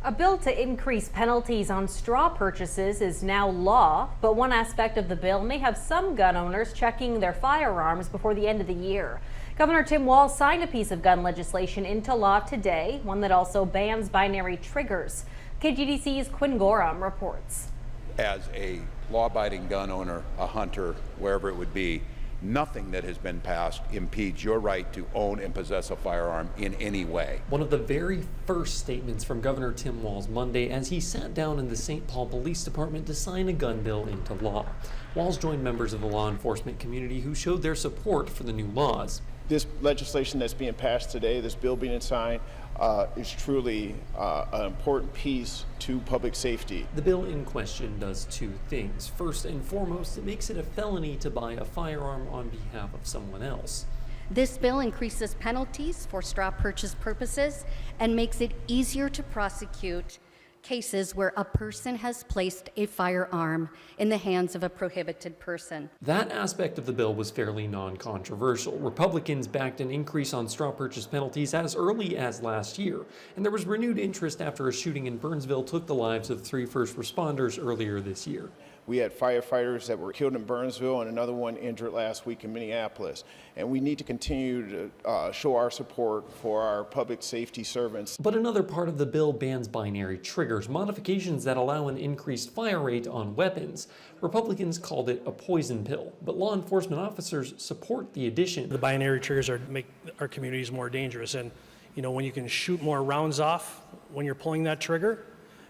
A bill to increase penalties on straw purchases is now law, but one aspect of the bill may have some gun owners checking their firearms before the end of the year. Governor Tim Walz signed a piece of gun legislation into law today, one that also bans binary triggers. KGDC's Quinn Gorham reports. As a law-abiding gun owner, a hunter, wherever it would be, nothing that has been passed impedes your right to own and possess a firearm in any way. One of the very first statements from Governor Tim Walz Monday as he sat down in the St. Paul Police Department to sign a gun bill into law. Walz joined members of the law enforcement community who showed their support for the new laws. This legislation that's being passed today, this bill being signed, is truly an important piece to public safety. The bill in question does two things. First and foremost, it makes it a felony to buy a firearm on behalf of someone else. This bill increases penalties for straw purchase purposes and makes it easier to prosecute cases where a person has placed a firearm in the hands of a prohibited person. That aspect of the bill was fairly non-controversial. Republicans backed an increase on straw purchase penalties as early as last year, and there was renewed interest after a shooting in Burnsville took the lives of 3 first responders earlier this year. We had firefighters that were killed in Burnsville and another one injured last week in Minneapolis. And we need to continue to show our support for our public safety servants. But another part of the bill bans binary triggers, modifications that allow an increased fire rate on weapons. Republicans called it a poison pill, but law enforcement officers support the addition. The binary triggers make our communities more dangerous. And when you can shoot more rounds off when you're pulling that trigger,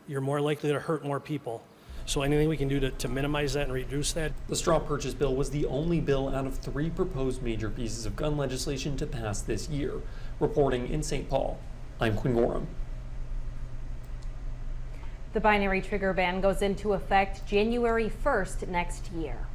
you're more likely to hurt more people. So anything we can do to minimize that and reduce that. The straw purchase bill was the only bill out of 3 proposed major pieces of gun legislation to pass this year. Reporting in St. Paul, I'm Quinn Gorham. The binary trigger ban goes into effect January 1st next year.